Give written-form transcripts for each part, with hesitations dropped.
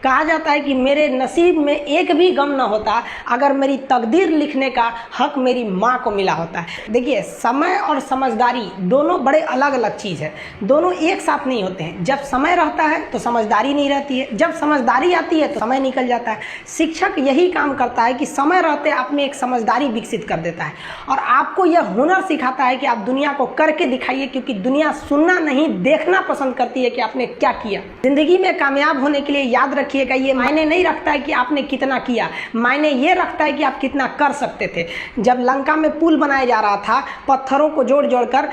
कहा जाता है कि मेरे नसीब में एक भी गम न होता अगर मेरी तकदीर लिखने का हक मेरी माँ को मिला होता है। देखिए, समय और समझदारी दोनों बड़े अलग अलग चीज़ है, दोनों एक साथ नहीं होते हैं। जब समय रहता है तो समझदारी नहीं रहती है, जब समझदारी आती है तो समय निकल जाता है। शिक्षक यही काम करता है कि समय रहते आप में एक समझदारी विकसित कर देता है और आपको यह हुनर सिखाता है कि आप दुनिया को करके दिखाइए, क्योंकि दुनिया सुनना नहीं देखना पसंद करती है कि आपने क्या किया। जिंदगी में कामयाब होने के लिए याद रखिएगा, ये मायने नहीं रखता है कि आपने कितना किया, मायने ये रखता है कि आप कितना कर सकते थे। जब लंका में पुल बनाया जा रहा था पत्थरों को जोड़ जोड़ कर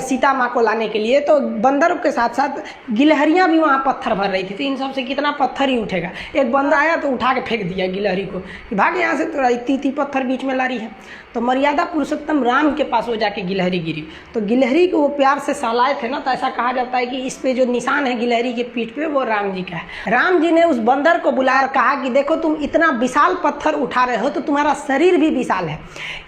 सीता माँ को लाने के लिए, तो बंदरों के साथ साथ गिलहरियाँ भी वहाँ पत्थर भर रही थी, तो इन सबसे कितना पत्थर ही उठेगा। एक बंदा आया तो उठा के फेंक दिया गिलहरी को, भाग यहाँ से, तो इतनी पत्थर बीच में ला रही है। तो मर्यादा पुरुषोत्तम राम के पास वो जाके गिलहरी गिरी, तो गिलहरी को वो प्यार से सहलाए थे ना, तो ऐसा कहा जाता है कि इस पे जो निशान है गिलहरी के पीठ पे वो राम जी का है। राम जी ने उस बंदर को बुलाया और कहा कि देखो तुम इतना विशाल पत्थर उठा रहे हो तो तुम्हारा शरीर भी विशाल है,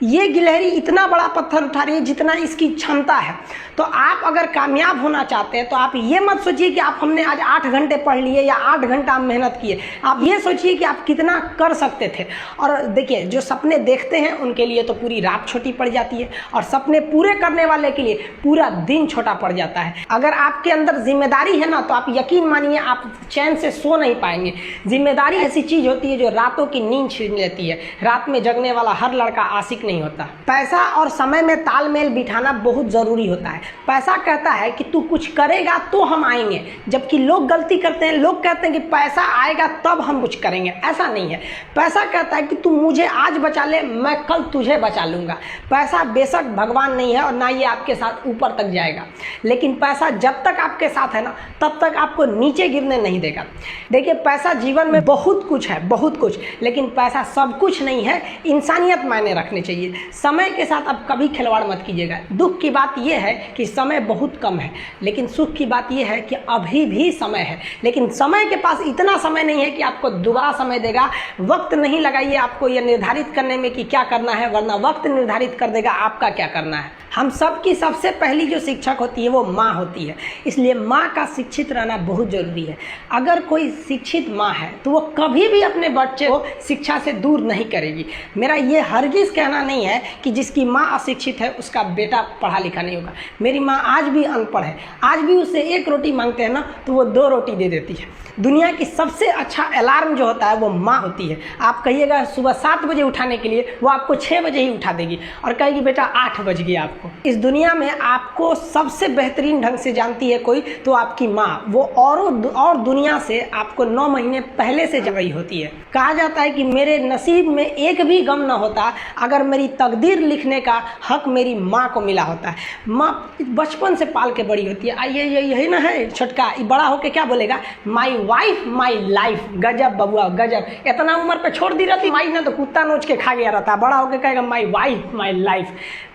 ये गिलहरी इतना बड़ा पत्थर उठा रही है जितना इसकी क्षमता है। तो आप अगर कामयाब होना चाहते हैं तो आप ये मत सोचिए कि आप हमने आज 8 घंटे पढ़ लिए या 8 घंटा हम मेहनत किए, आप ये सोचिए कि आप कितना कर सकते थे। और देखिए, जो सपने देखते हैं उनके लिए तो पूरी रात छोटी पड़ जाती है और सपने पूरे करने वाले के लिए पूरा दिन छोटा पड़ जाता है। अगर आपके अंदर जिम्मेदारी है ना, तो आप यकीन मानिए आप चैन से सो नहीं पाएंगे। जिम्मेदारी ऐसी चीज होती है जो रातों की नींद छीन लेती है। रात में जगने वाला हर लड़का आशिक नहीं होता। पैसा और समय में तालमेल बिठाना बहुत जरूरी होता है। पैसा कहता है कि तू कुछ करेगा तो हम आएंगे, जबकि लोग गलती करते हैं, लोग कहते हैं कि पैसा आएगा तब हम कुछ करेंगे। ऐसा नहीं है। पैसा कहता है कि तू मुझे आज बचा ले, मैं कल तुझे बचा लूंगा। पैसा बेशक भगवान नहीं है और ना ये आपके साथ ऊपर तक जाएगा, लेकिन पैसा जब तक आपके साथ है ना तब तक आपको नीचे गिरने नहीं देगा। देखिए, पैसा जीवन में बहुत कुछ है, बहुत कुछ, लेकिन पैसा सब कुछ नहीं है। इंसानियत मायने रखनी चाहिए। समय के साथ आप कभी खिलवाड़ मत कीजिएगा। दुख की बात यह है कि समय बहुत कम है, लेकिन सुख की बात यह है कि अभी भी समय है, लेकिन समय के पास इतना समय नहीं है कि आपको दोबारा समय देगा। वक्त नहीं लगाइए आपको यह निर्धारित करने में कि क्या करना है, वरना वक्त निर्धारित कर देगा आपका क्या करना है। हम सब की सबसे पहली जो शिक्षक होती है वो माँ होती है, इसलिए माँ का शिक्षित रहना बहुत जरूरी है। अगर कोई शिक्षित माँ है तो वो कभी भी अपने बच्चे को शिक्षा से दूर नहीं करेगी। मेरा ये हरगिज़ कहना नहीं है कि जिसकी माँ अशिक्षित है उसका बेटा पढ़ा लिखा नहीं होगा। मेरी माँ आज भी अनपढ़ है, आज भी उससे 1 रोटी मांगते हैं ना तो वो 2 रोटी दे देती है। दुनिया की सबसे अच्छा अलार्म जो होता है वो माँ होती है। आप कहिएगा सुबह 7 बजे उठाने के लिए, वो आपको 6 बजे ही उठा देगी और कहेगी बेटा 8 बज गया आपको। इस दुनिया में आपको सबसे बेहतरीन ढंग से जानती है कोई तो आपकी माँ। वो और दुनिया से आपको 9 महीने पहले से जान रही होती है। कहा जाता है कि मेरे नसीब में एक भी गम न होता अगर मेरी तकदीर लिखने का हक मेरी माँ को मिला होता है। माँ बचपन से पाल के बड़ी होती है। आइए यही ना है छोटका, बड़ा होके क्या बोलेगा, माई वाइफ माई लाइफ। गजब बबुआ गजब, इतना उम्र पे छोड़ दी रहती माई ने तो कुत्ता नोच के खा गया रहता। बड़ा होके कहेगा माई वाइफ माई लाइफ।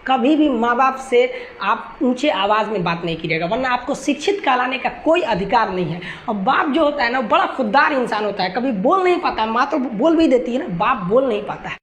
कभी भी माँ बाप से आप ऊंचे आवाज़ में बात नहीं कीजिएगा, वरना आपको शिक्षित कहलाने का कोई अधिकार नहीं है। और बाप जो होता है ना बड़ा खुददार इंसान होता है, कभी बोल नहीं पाता। माँ तो बोल भी देती है ना, बाप बोल नहीं पाता है।